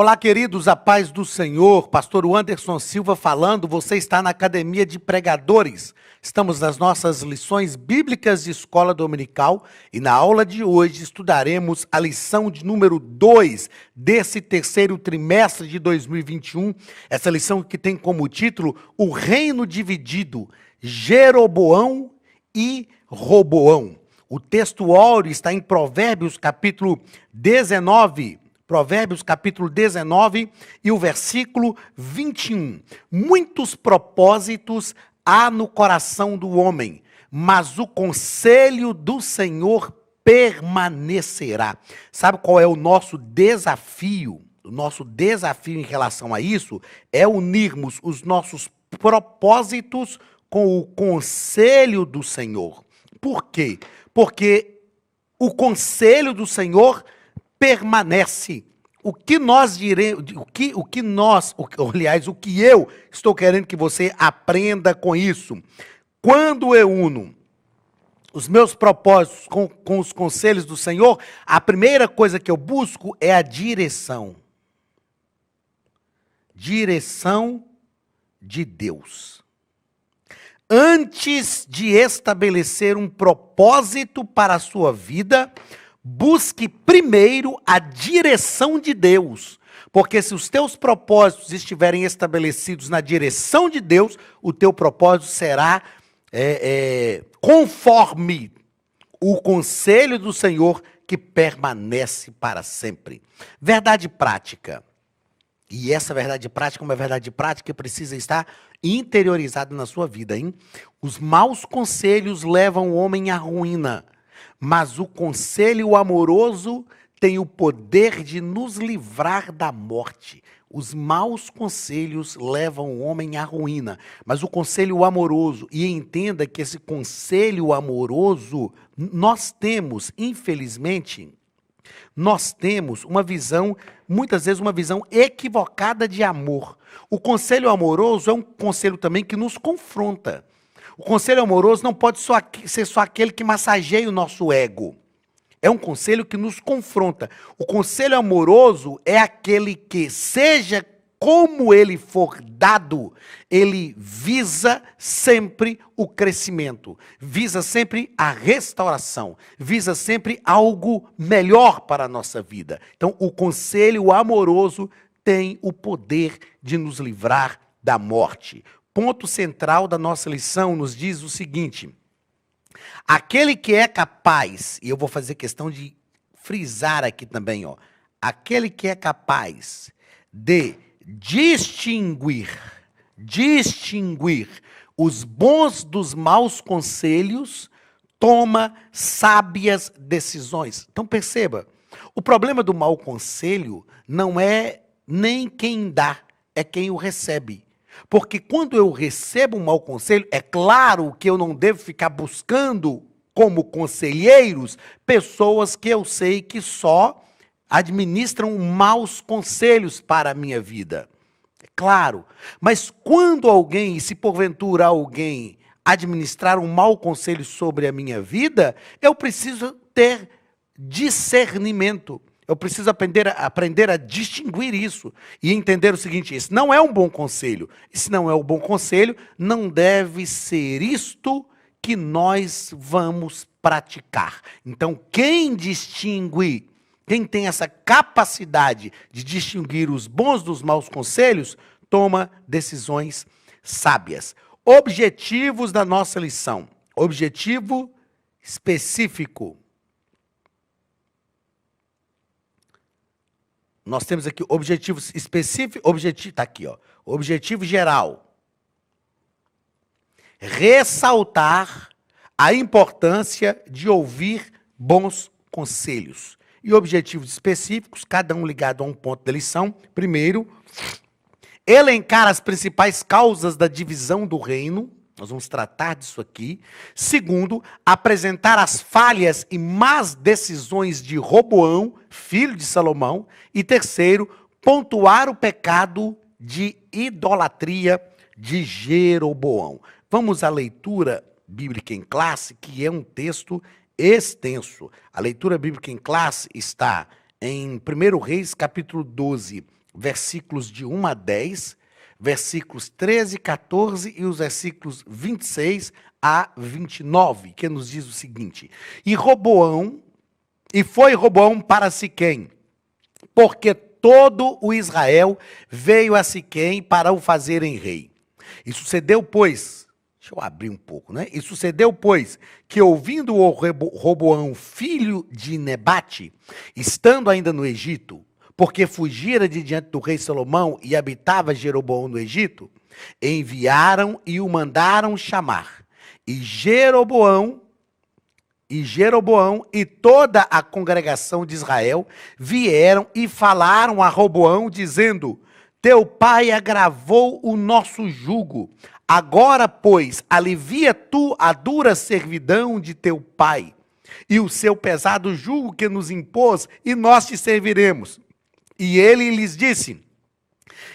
Olá, queridos, a paz do Senhor. Pastor Anderson Silva falando. Você está na Academia de Pregadores. Estamos nas nossas lições bíblicas de escola dominical e na aula de hoje estudaremos a lição de número 2 desse terceiro trimestre de 2021. Essa lição que tem como título O Reino Dividido, Jeroboão e Roboão. O texto áureo está em Provérbios capítulo 19. Provérbios capítulo 19 e o versículo 21. Muitos propósitos há no coração do homem, mas o conselho do Senhor permanecerá. Sabe qual é o nosso desafio? O nosso desafio em relação a isso é unirmos os nossos propósitos com o conselho do Senhor. Por quê? Porque o conselho do Senhor permanece. O que nós diremos, o que eu estou querendo que você aprenda com isso. Quando eu uno os meus propósitos com os conselhos do Senhor, a primeira coisa que eu busco é a direção. Direção de Deus. Antes de estabelecer um propósito para a sua vida, busque primeiro a direção de Deus, porque se os teus propósitos estiverem estabelecidos na direção de Deus, o teu propósito será conforme o conselho do Senhor que permanece para sempre. Verdade prática. E essa verdade prática é uma verdade prática que precisa estar interiorizada na sua vida, hein? Os maus conselhos levam o homem à ruína, mas o conselho amoroso tem o poder de nos livrar da morte. Os maus conselhos levam o homem à ruína, mas o conselho amoroso, e entenda que esse conselho amoroso, nós temos, infelizmente, nós temos uma visão, muitas vezes uma visão equivocada de amor. O conselho amoroso é um conselho também que nos confronta. O conselho amoroso não pode ser só aquele que massageia o nosso ego. É um conselho que nos confronta. O conselho amoroso é aquele que, seja como ele for dado, ele visa sempre o crescimento, visa sempre a restauração, visa sempre algo melhor para a nossa vida. Então, o conselho amoroso tem o poder de nos livrar da morte. Ponto central da nossa lição nos diz o seguinte: aquele que é capaz, e eu vou fazer questão de frisar aqui também, aquele que é capaz de distinguir os bons dos maus conselhos, toma sábias decisões. Então perceba, o problema do mau conselho não é nem quem dá, é quem o recebe. Porque quando eu recebo um mau conselho, é claro que eu não devo ficar buscando como conselheiros pessoas que eu sei que só administram maus conselhos para a minha vida. É claro. Mas quando alguém, e se porventura alguém administrar um mau conselho sobre a minha vida, eu preciso ter discernimento. Eu preciso aprender a distinguir isso e entender o seguinte: esse não é um bom conselho. E se não é um bom conselho, não deve ser isto que nós vamos praticar. Então, quem distingue, quem tem essa capacidade de distinguir os bons dos maus conselhos, toma decisões sábias. Objetivos da nossa lição. Objetivo específico. Nós temos aqui objetivos específicos, está aqui, objetivo geral. Ressaltar a importância de ouvir bons conselhos. E objetivos específicos, cada um ligado a um ponto da lição. Primeiro, elencar as principais causas da divisão do reino. Nós vamos tratar disso aqui. Segundo, apresentar as falhas e más decisões de Roboão, filho de Salomão. E terceiro, pontuar o pecado de idolatria de Jeroboão. Vamos à leitura bíblica em classe, que é um texto extenso. A leitura bíblica em classe está em 1 Reis, capítulo 12, versículos de 1 a 10, versículos 13 e 14 e os versículos 26 a 29, que nos diz o seguinte: E foi Roboão para Siquém, porque todo o Israel veio a Siquém para o fazerem rei. E sucedeu, pois, deixa eu abrir um pouco, né? E sucedeu, pois, que ouvindo o Roboão, filho de Nebate, estando ainda no Egito, porque fugira de diante do rei Salomão e habitava Jeroboão no Egito, enviaram e o mandaram chamar. E Jeroboão e toda a congregação de Israel vieram e falaram a Roboão, dizendo: Teu pai agravou o nosso jugo. Agora, pois, alivia tu a dura servidão de teu pai e o seu pesado jugo que nos impôs, e nós te serviremos. E ele lhes disse: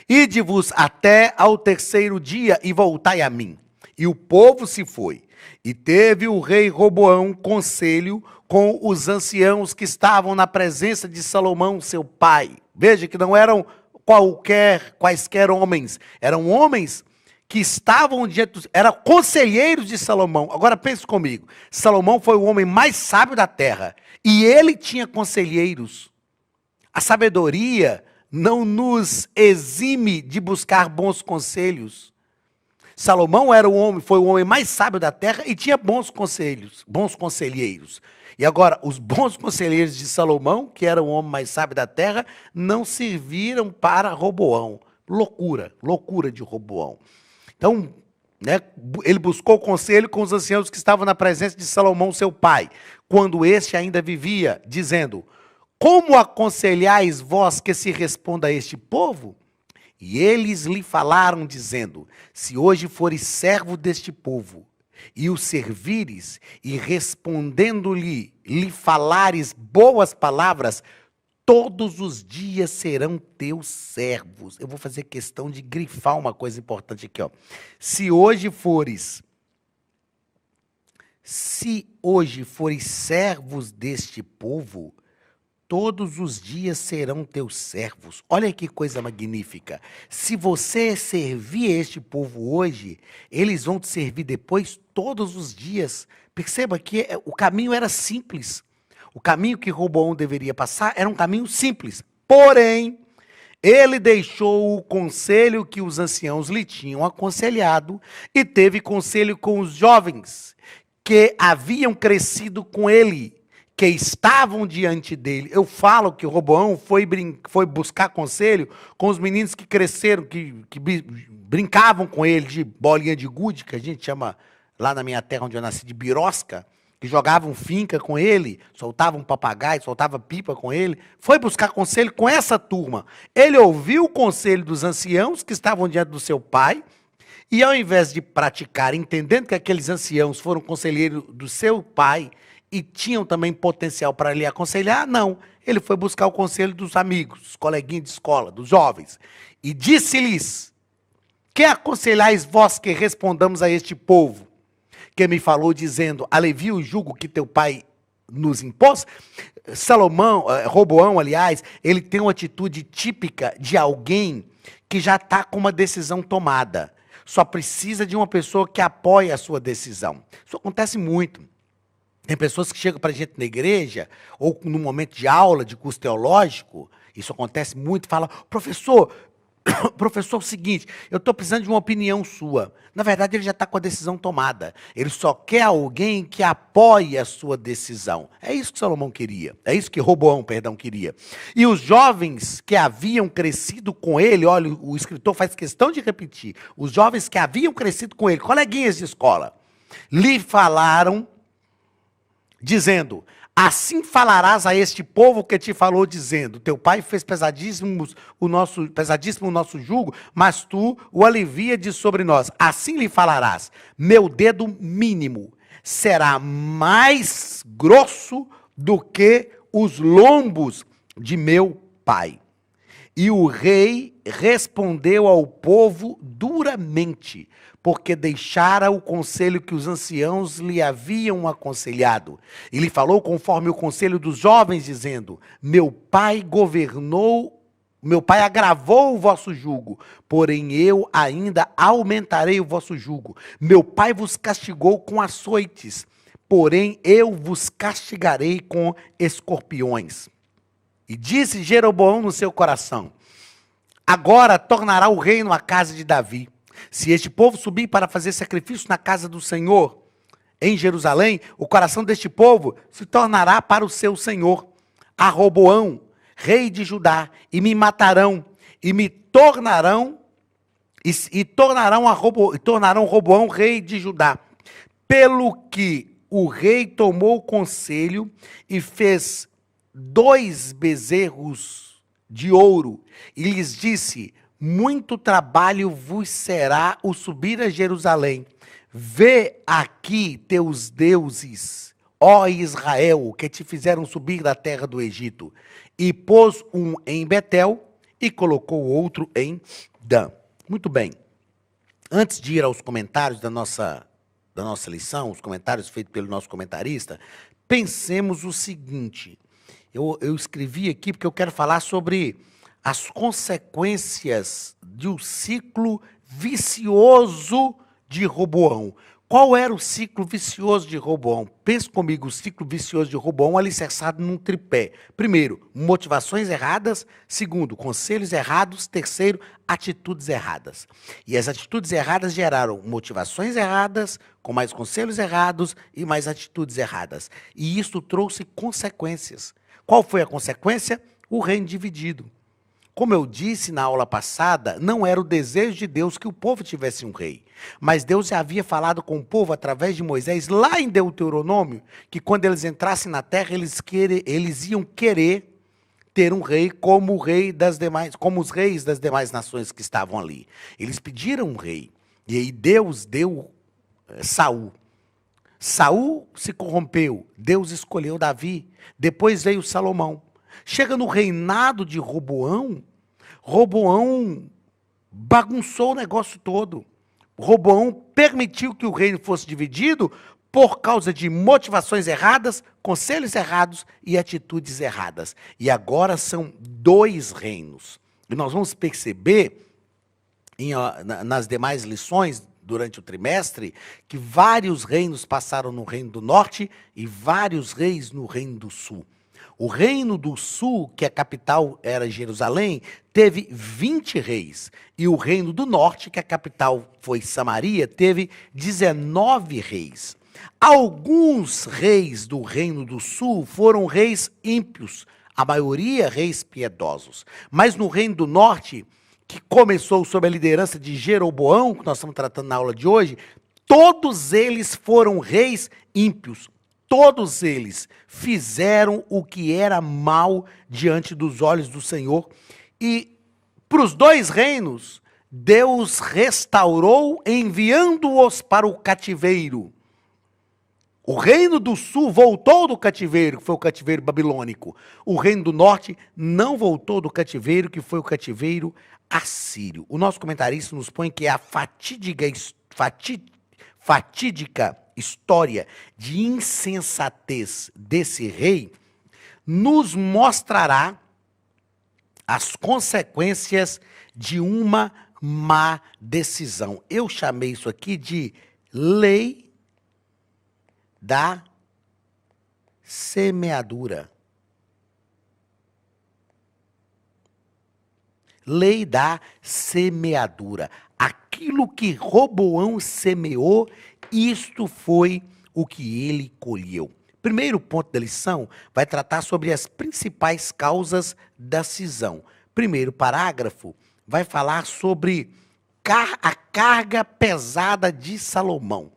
Ide-vos até ao terceiro dia e voltai a mim. E o povo se foi. E teve o rei Roboão conselho com os anciãos que estavam na presença de Salomão, seu pai. Veja que não eram quaisquer homens, eram homens que estavam diante, eram conselheiros de Salomão. Agora pense comigo, Salomão foi o homem mais sábio da terra, e ele tinha conselheiros. A sabedoria não nos exime de buscar bons conselhos. Salomão foi o homem mais sábio da terra e tinha bons conselheiros. E agora, os bons conselheiros de Salomão, que era o homem mais sábio da terra, não serviram para Roboão. Loucura de Roboão. Então, né, ele buscou conselho com os anciãos que estavam na presença de Salomão, seu pai, quando este ainda vivia, dizendo: Como aconselhais vós que se responda a este povo? E eles lhe falaram, dizendo: Se hoje fores servo deste povo, e o servires, e respondendo-lhe, lhe falares boas palavras, todos os dias serão teus servos. Eu vou fazer questão de grifar uma coisa importante aqui, ó. Se hoje fores servos deste povo, todos os dias serão teus servos. Olha que coisa magnífica. Se você servir este povo hoje, eles vão te servir depois todos os dias. Perceba que o caminho era simples. O caminho que Roboão deveria passar era um caminho simples. Porém, ele deixou o conselho que os anciãos lhe tinham aconselhado e teve conselho com os jovens que haviam crescido com ele, que estavam diante dele. Eu falo que Roboão foi buscar conselho com os meninos que cresceram, que brincavam com ele de bolinha de gude, que a gente chama lá na minha terra onde eu nasci de birosca, que jogavam finca com ele, soltavam papagaio, soltava pipa com ele. Foi buscar conselho com essa turma. Ele ouviu o conselho dos anciãos que estavam diante do seu pai, e ao invés de praticar, entendendo que aqueles anciãos foram conselheiros do seu pai, e tinham também potencial para lhe aconselhar, não. Ele foi buscar o conselho dos amigos, dos coleguinhas de escola, dos jovens. E disse-lhes: Que aconselhais vós que respondamos a este povo, que me falou dizendo: alivia o jugo que teu pai nos impôs? Roboão, aliás, ele tem uma atitude típica de alguém que já está com uma decisão tomada. Só precisa de uma pessoa que apoie a sua decisão. Isso acontece muito. Tem pessoas que chegam para a gente na igreja, ou no momento de aula, de curso teológico, isso acontece muito, fala: professor, é o seguinte, eu estou precisando de uma opinião sua. Na verdade, ele já está com a decisão tomada. Ele só quer alguém que apoie a sua decisão. É isso que Salomão queria. É isso que Roboão, queria. E os jovens que haviam crescido com ele, olha, o escritor faz questão de repetir, os jovens que haviam crescido com ele, coleguinhas de escola, lhe falaram, dizendo: assim falarás a este povo que te falou, dizendo: teu pai fez pesadíssimo o nosso jugo, mas tu o alivia de sobre nós. Assim lhe falarás: meu dedo mínimo será mais grosso do que os lombos de meu pai. E o rei respondeu ao povo duramente, porque deixara o conselho que os anciãos lhe haviam aconselhado. E lhe falou conforme o conselho dos jovens, dizendo: meu pai governou Meu pai agravou o vosso jugo, porém eu ainda aumentarei o vosso jugo. Meu pai vos castigou com açoites, porém eu vos castigarei com escorpiões. E disse Jeroboão no seu coração: agora tornará o reino à casa de Davi. Se este povo subir para fazer sacrifício na casa do Senhor, em Jerusalém, o coração deste povo se tornará para o seu senhor, a Roboão, rei de Judá, e me matarão, e me tornarão, e tornarão Roboão, rei de Judá. Pelo que o rei tomou conselho e fez 2 bezerros de ouro, e lhes disse: muito trabalho vos será o subir a Jerusalém. Vê aqui teus deuses, ó Israel, que te fizeram subir da terra do Egito. E pôs um em Betel e colocou outro em Dan. Muito bem. Antes de ir aos comentários da nossa lição, os comentários feitos pelo nosso comentarista, pensemos o seguinte. Eu escrevi aqui porque eu quero falar sobre as consequências de um ciclo vicioso de Roboão. Qual era o ciclo vicioso de Roboão? Pense comigo, o ciclo vicioso de Roboão alicerçado num tripé. Primeiro, motivações erradas. Segundo, conselhos errados. Terceiro, atitudes erradas. E as atitudes erradas geraram motivações erradas, com mais conselhos errados e mais atitudes erradas. E isso trouxe consequências. Qual foi a consequência? O reino dividido. Como eu disse na aula passada, não era o desejo de Deus que o povo tivesse um rei. Mas Deus já havia falado com o povo através de Moisés, lá em Deuteronômio, que quando eles entrassem na terra, eles iam querer ter um rei como os reis das demais nações que estavam ali. Eles pediram um rei. E aí Deus deu Saul. Saul se corrompeu, Deus escolheu Davi, depois veio Salomão. Chega no reinado de Roboão, Roboão bagunçou o negócio todo. Roboão permitiu que o reino fosse dividido por causa de motivações erradas, conselhos errados e atitudes erradas. E agora são 2 reinos. E nós vamos perceber nas demais lições durante o trimestre que vários reinos passaram no Reino do Norte e vários reis no Reino do Sul. O Reino do Sul, que a capital era Jerusalém, teve 20 reis. E o Reino do Norte, que a capital foi Samaria, teve 19 reis. Alguns reis do Reino do Sul foram reis ímpios, a maioria reis piedosos. Mas no Reino do Norte, que começou sob a liderança de Jeroboão, que nós estamos tratando na aula de hoje, todos eles foram reis ímpios. Todos eles fizeram o que era mal diante dos olhos do Senhor. E para os 2 reinos, Deus restaurou enviando-os para o cativeiro. O reino do sul voltou do cativeiro, que foi o cativeiro babilônico. O reino do norte não voltou do cativeiro, que foi o cativeiro assírio. O nosso comentarista nos põe que a fatídica história de insensatez desse rei nos mostrará as consequências de uma má decisão. Eu chamei isso aqui de lei da semeadura. Lei da semeadura. Aquilo que Roboão semeou, isto foi o que ele colheu. Primeiro ponto da lição vai tratar sobre as principais causas da cisão. Primeiro parágrafo vai falar sobre a carga pesada de Salomão.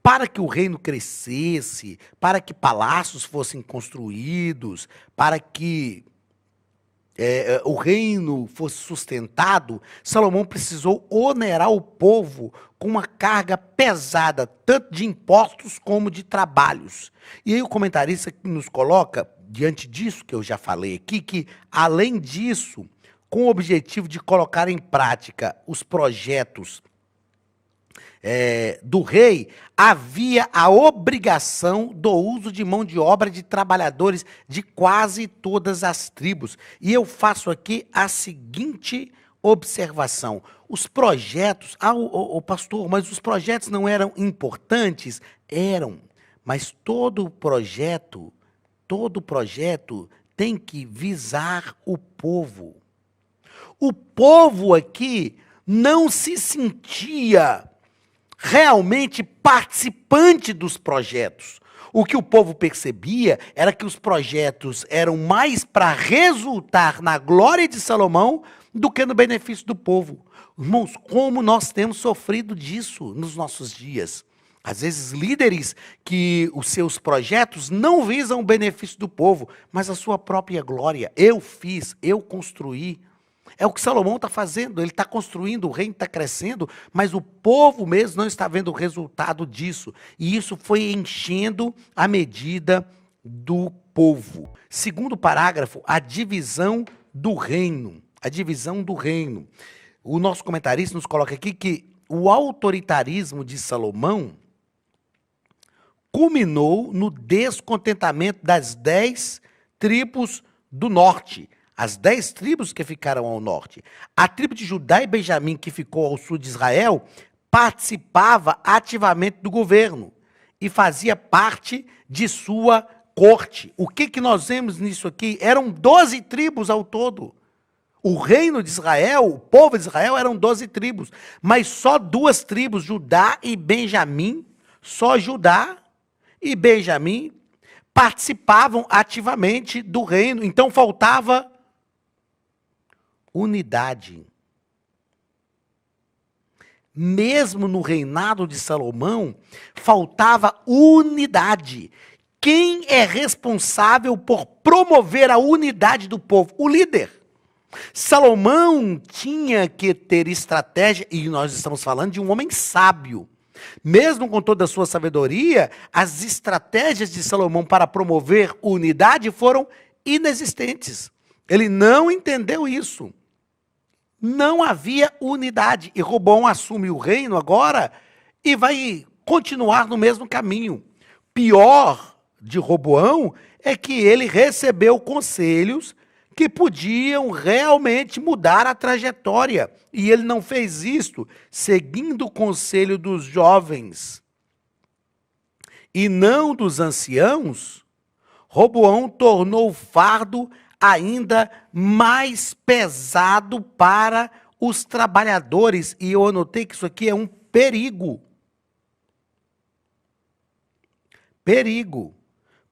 Para que o reino crescesse, para que palácios fossem construídos, para que o reino fosse sustentado, Salomão precisou onerar o povo com uma carga pesada, tanto de impostos como de trabalhos. E aí o comentarista nos coloca, diante disso que eu já falei aqui, que além disso, com o objetivo de colocar em prática os projetos do rei, havia a obrigação do uso de mão de obra de trabalhadores de quase todas as tribos. E eu faço aqui a seguinte observação. Os projetos, pastor, mas os projetos não eram importantes? Eram, mas todo projeto tem que visar o povo. O povo aqui não se sentia realmente participante dos projetos. O que o povo percebia era que os projetos eram mais para resultar na glória de Salomão do que no benefício do povo. Irmãos, como nós temos sofrido disso nos nossos dias. Às vezes, líderes que os seus projetos não visam o benefício do povo, mas a sua própria glória. Eu fiz, eu construí. É o que Salomão está fazendo, ele está construindo, o reino está crescendo, mas o povo mesmo não está vendo o resultado disso. E isso foi enchendo a medida do povo. Segundo parágrafo, a divisão do reino. A divisão do reino. O nosso comentarista nos coloca aqui que o autoritarismo de Salomão culminou no descontentamento das 10 tribos do norte. As 10 tribos que ficaram ao norte. A tribo de Judá e Benjamim, que ficou ao sul de Israel, participava ativamente do governo e fazia parte de sua corte. O que nós vemos nisso aqui? Eram 12 tribos ao todo. O reino de Israel, o povo de Israel, eram 12 tribos. Mas só 2 tribos, Judá e Benjamim, só Judá e Benjamim participavam ativamente do reino. Então faltava unidade. Mesmo no reinado de Salomão, faltava unidade. Quem é responsável por promover a unidade do povo? O líder. Salomão tinha que ter estratégia, e nós estamos falando de um homem sábio. Mesmo com toda a sua sabedoria, as estratégias de Salomão para promover unidade foram inexistentes. Ele não entendeu isso. Não havia unidade. E Roboão assume o reino agora e vai continuar no mesmo caminho. Pior de Roboão é que ele recebeu conselhos que podiam realmente mudar a trajetória. E ele não fez isto seguindo o conselho dos jovens e não dos anciãos. Roboão tornou o fardo ainda mais pesado para os trabalhadores. E eu anotei que isso aqui é um perigo. Perigo.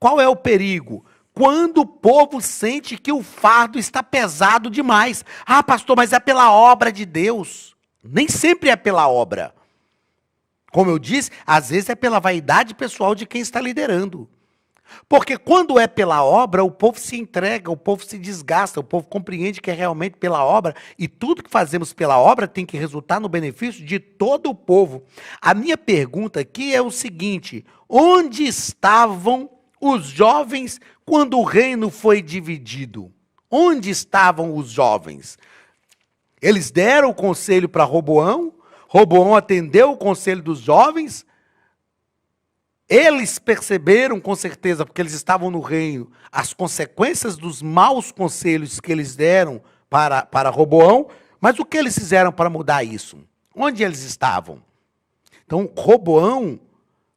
Qual é o perigo? Quando o povo sente que o fardo está pesado demais. Ah, pastor, mas é pela obra de Deus. Nem sempre é pela obra. Como eu disse, às vezes é pela vaidade pessoal de quem está liderando. Porque quando é pela obra, o povo se entrega, o povo se desgasta, o povo compreende que é realmente pela obra, e tudo que fazemos pela obra tem que resultar no benefício de todo o povo. A minha pergunta aqui é o seguinte: onde estavam os jovens quando o reino foi dividido? Onde estavam os jovens? Eles deram o conselho para Roboão, Roboão atendeu o conselho dos jovens. Eles perceberam, com certeza, porque eles estavam no reino, as consequências dos maus conselhos que eles deram para Roboão, mas o que eles fizeram para mudar isso? Onde eles estavam? Então, Roboão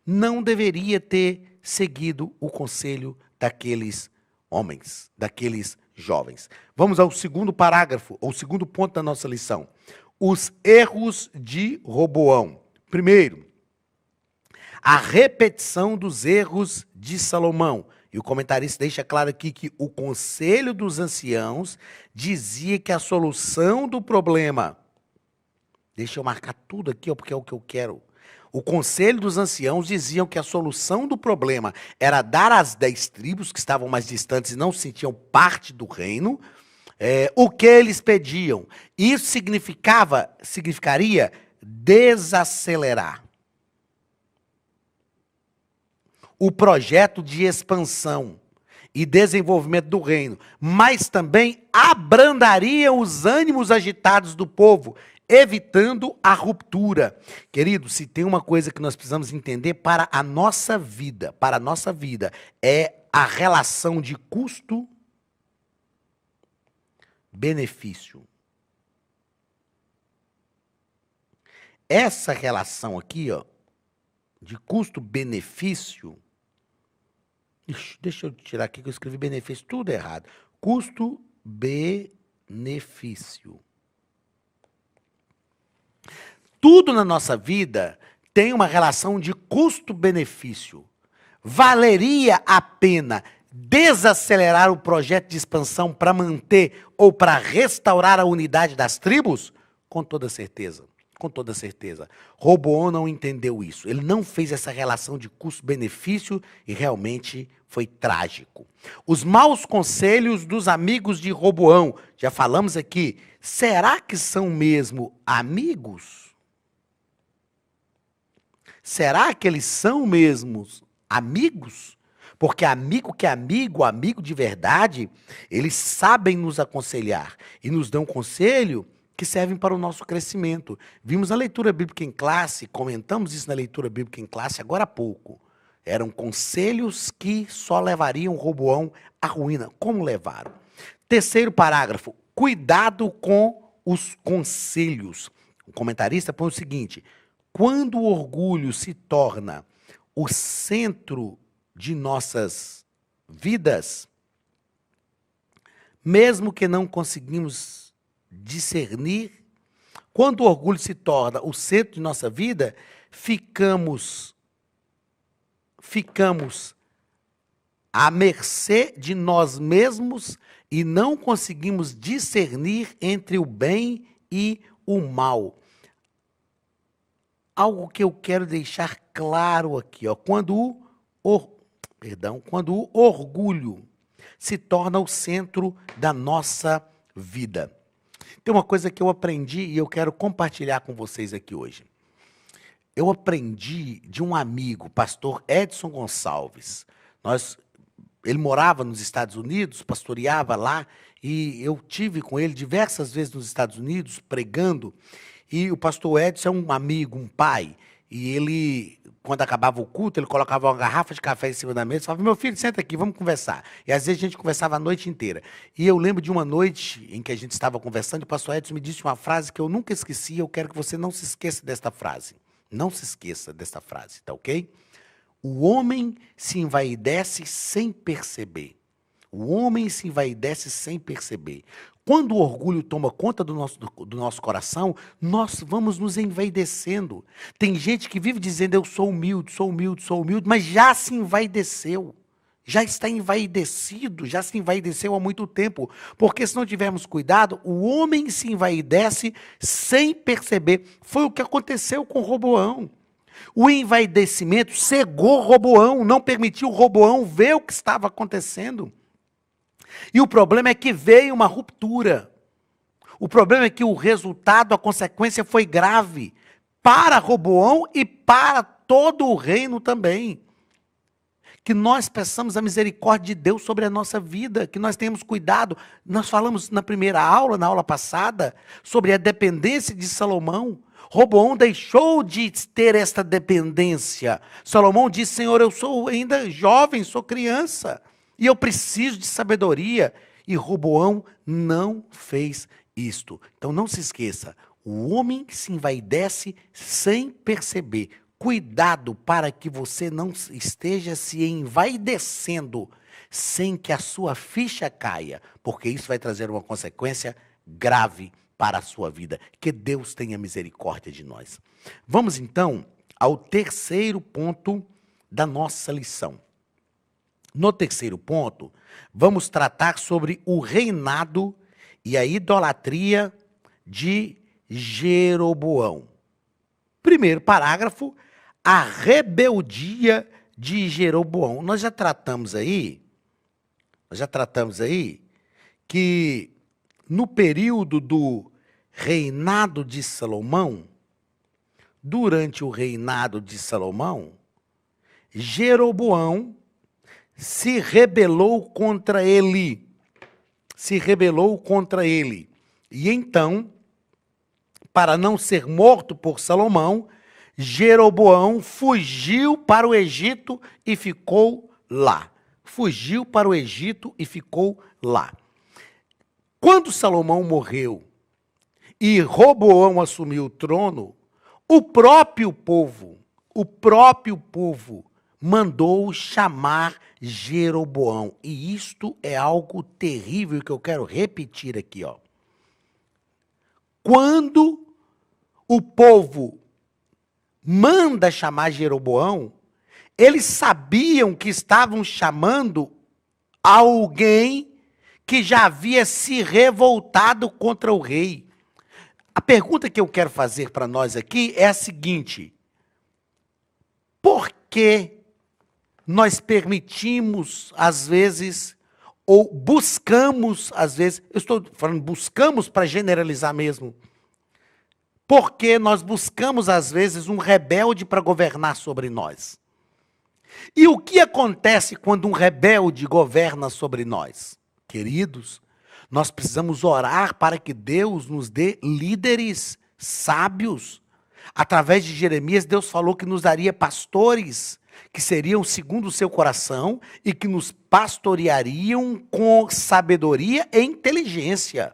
não deveria ter seguido o conselho daqueles homens, daqueles jovens. Vamos ao segundo parágrafo, ou segundo ponto da nossa lição. Os erros de Roboão. Primeiro, a repetição dos erros de Salomão. E o comentarista deixa claro aqui que o conselho dos anciãos dizia que a solução do problema... Deixa eu marcar tudo aqui, porque é o que eu quero. O conselho dos anciãos diziam que a solução do problema era dar às 10 tribos que estavam mais distantes e não se sentiam parte do reino, o que eles pediam. Isso significaria desacelerar o projeto de expansão e desenvolvimento do reino, mas também abrandaria os ânimos agitados do povo, evitando a ruptura. Querido, se tem uma coisa que nós precisamos entender para a nossa vida, é a relação de custo-benefício. Essa relação aqui, ó, de custo-benefício, deixa eu tirar aqui que eu escrevi benefício tudo errado. Custo-benefício. Tudo na nossa vida tem uma relação de custo-benefício. Valeria a pena desacelerar o projeto de expansão para manter ou para restaurar a unidade das tribos? Com toda certeza. Com toda certeza. Roboão não entendeu isso. Ele não fez essa relação de custo-benefício e realmente foi trágico. Os maus conselhos dos amigos de Roboão. Já falamos aqui. Será que são mesmo amigos? Será que eles são mesmo amigos? Porque amigo que é amigo, amigo de verdade, eles sabem nos aconselhar e nos dão conselho que servem para o nosso crescimento. Vimos na leitura bíblica em classe, comentamos isso na leitura bíblica em classe agora há pouco. Eram conselhos que só levariam Roboão à ruína. Como levaram? Terceiro parágrafo, cuidado com os conselhos. O comentarista põe o seguinte: quando o orgulho se torna o centro de nossas vidas, mesmo que não conseguimos discernir, quando o orgulho se torna o centro de nossa vida, ficamos à mercê de nós mesmos e não conseguimos discernir entre o bem e o mal. Algo que eu quero deixar claro aqui, ó, quando o orgulho se torna o centro da nossa vida. Tem uma coisa que eu aprendi e eu quero compartilhar com vocês aqui hoje. Eu aprendi de um amigo, pastor Edson Gonçalves. Ele morava nos Estados Unidos, pastoreava lá, e eu tive com ele diversas vezes nos Estados Unidos, pregando. E o pastor Edson é um amigo, um pai, e ele, quando acabava o culto, ele colocava uma garrafa de café em cima da mesa e falava: meu filho, senta aqui, vamos conversar. E às vezes a gente conversava a noite inteira. E eu lembro de uma noite em que a gente estava conversando, e o pastor Edson me disse uma frase que eu nunca esqueci, e eu quero que você não se esqueça desta frase. Não se esqueça desta frase, tá ok? O homem se envaidece sem perceber. O homem se envaidece sem perceber. Quando o orgulho toma conta do nosso coração, nós vamos nos envaidecendo. Tem gente que vive dizendo: eu sou humilde, sou humilde, sou humilde, mas já se envaideceu. Já está envaidecido, já se envaideceu há muito tempo. Porque se não tivermos cuidado, o homem se envaidece sem perceber. Foi o que aconteceu com Roboão. O envaidecimento cegou Roboão, não permitiu Roboão ver o que estava acontecendo. E o problema é que veio uma ruptura. O problema é que o resultado, a consequência foi grave para Roboão e para todo o reino também. Que nós peçamos a misericórdia de Deus sobre a nossa vida, que nós tenhamos cuidado. Nós falamos na primeira aula, na aula passada, sobre a dependência de Salomão. Roboão deixou de ter esta dependência. Salomão disse: Senhor, eu sou ainda jovem, sou criança, e eu preciso de sabedoria. E Roboão não fez isto. Então não se esqueça, o homem se envaidece sem perceber. Cuidado para que você não esteja se envaidecendo sem que a sua ficha caia, porque isso vai trazer uma consequência grave para a sua vida. Que Deus tenha misericórdia de nós. Vamos então ao terceiro ponto da nossa lição. No terceiro ponto, vamos tratar sobre o reinado e a idolatria de Jeroboão. Primeiro parágrafo, a rebeldia de Jeroboão. Nós já tratamos aí que no período do reinado de Salomão, durante o reinado de Salomão, Jeroboão se rebelou contra ele. Se rebelou contra ele. E então, para não ser morto por Salomão, Jeroboão fugiu para o Egito e ficou lá. Fugiu para o Egito e ficou lá. Quando Salomão morreu e Roboão assumiu o trono, o próprio povo mandou chamar Jeroboão. E isto é algo terrível que eu quero repetir aqui, ó. Quando o povo manda chamar Jeroboão, eles sabiam que estavam chamando alguém que já havia se revoltado contra o rei. A pergunta que eu quero fazer para nós aqui é a seguinte: por que nós permitimos, às vezes, ou buscamos, às vezes, eu estou falando buscamos para generalizar mesmo, porque nós buscamos, às vezes, um rebelde para governar sobre nós? E o que acontece quando um rebelde governa sobre nós? Queridos, nós precisamos orar para que Deus nos dê líderes sábios. Através de Jeremias, Deus falou que nos daria pastores que seriam segundo o seu coração e que nos pastoreariam com sabedoria e inteligência.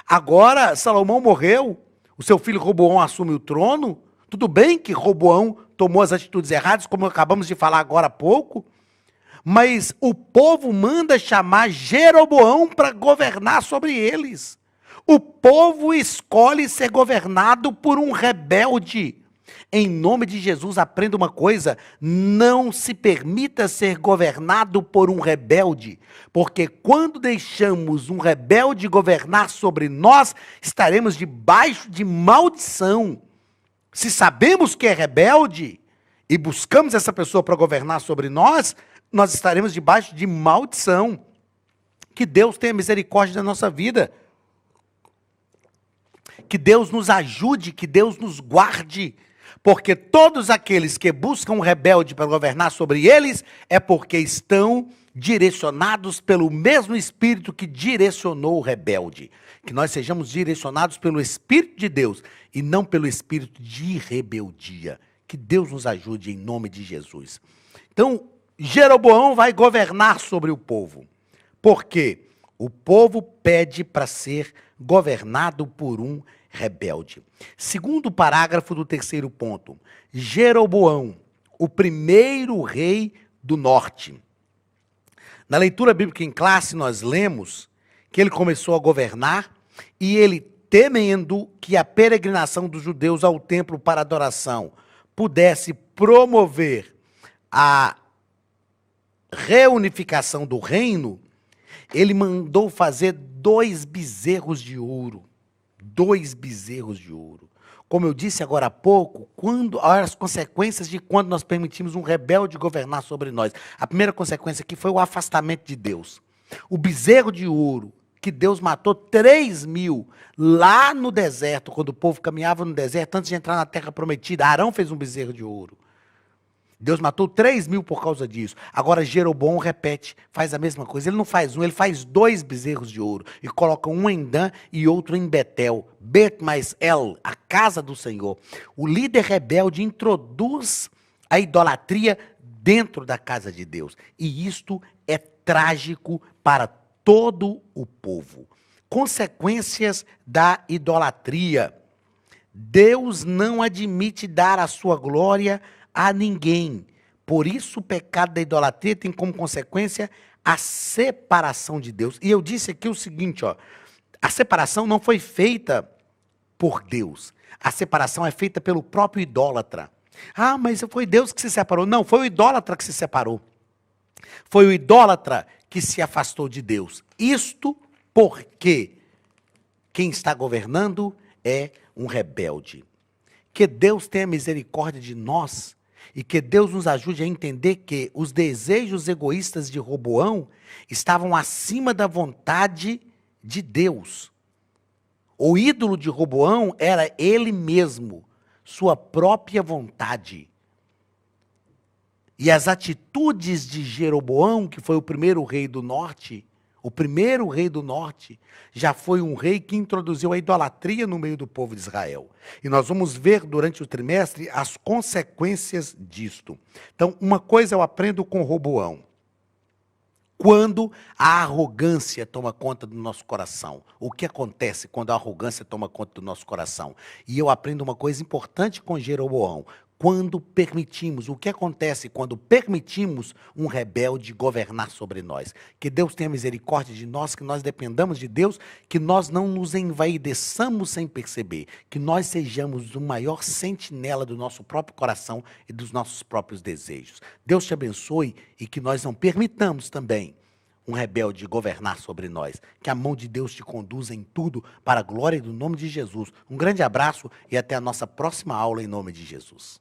Agora, Salomão morreu, o seu filho Roboão assume o trono. Tudo bem que Roboão tomou as atitudes erradas, como acabamos de falar agora há pouco, mas o povo manda chamar Jeroboão para governar sobre eles. O povo escolhe ser governado por um rebelde. Em nome de Jesus, aprenda uma coisa: não se permita ser governado por um rebelde, porque quando deixamos um rebelde governar sobre nós, estaremos debaixo de maldição. Se sabemos que é rebelde e buscamos essa pessoa para governar sobre nós, nós estaremos debaixo de maldição. Que Deus tenha misericórdia da nossa vida. Que Deus nos ajude, que Deus nos guarde. Porque todos aqueles que buscam um rebelde para governar sobre eles, é porque estão direcionados pelo mesmo Espírito que direcionou o rebelde. Que nós sejamos direcionados pelo Espírito de Deus e não pelo espírito de rebeldia. Que Deus nos ajude em nome de Jesus. Então, Jeroboão vai governar sobre o povo. Por quê? O povo pede para ser governado por um rebelde. Segundo parágrafo do terceiro ponto. Jeroboão, o primeiro rei do norte. Na leitura bíblica em classe, nós lemos que ele começou a governar e ele, temendo que a peregrinação dos judeus ao templo para adoração pudesse promover a reunificação do reino, ele mandou fazer 2 bezerros de ouro. 2 bezerros de ouro. Como eu disse agora há pouco, as consequências de quando nós permitimos um rebelde governar sobre nós. A primeira consequência aqui foi o afastamento de Deus. O bezerro de ouro, que Deus matou 3.000 lá no deserto, quando o povo caminhava no deserto, antes de entrar na terra prometida. Arão fez um bezerro de ouro. Deus matou 3.000 por causa disso. Agora Jeroboão repete, faz a mesma coisa. Ele não faz um, ele faz 2 bezerros de ouro. E coloca um em Dan e outro em Betel. Bet-mais-el, a casa do Senhor. O líder rebelde introduz a idolatria dentro da casa de Deus. E isto é trágico para todo o povo. Consequências da idolatria. Deus não admite dar a sua glória a ninguém. Por isso o pecado da idolatria tem como consequência a separação de Deus. E eu disse aqui o seguinte, ó, a separação não foi feita por Deus. A separação é feita pelo próprio idólatra. Ah, mas foi Deus que se separou. Não, foi o idólatra que se separou. Foi o idólatra que se afastou de Deus. Isto porque quem está governando é um rebelde. Que Deus tenha misericórdia de nós e que Deus nos ajude a entender que os desejos egoístas de Roboão estavam acima da vontade de Deus. O ídolo de Roboão era ele mesmo, sua própria vontade. E as atitudes de Jeroboão, que foi o primeiro rei do norte, já foi um rei que introduziu a idolatria no meio do povo de Israel. E nós vamos ver durante o trimestre as consequências disto. Então, uma coisa eu aprendo com Roboão. Quando a arrogância toma conta do nosso coração. O que acontece quando a arrogância toma conta do nosso coração? E eu aprendo uma coisa importante com Jeroboão. Quando permitimos, o que acontece quando permitimos um rebelde governar sobre nós? Que Deus tenha misericórdia de nós, que nós dependamos de Deus, que nós não nos envaideçamos sem perceber, que nós sejamos o maior sentinela do nosso próprio coração e dos nossos próprios desejos. Deus te abençoe e que nós não permitamos também um rebelde governar sobre nós. Que a mão de Deus te conduza em tudo para a glória do nome de Jesus. Um grande abraço e até a nossa próxima aula em nome de Jesus.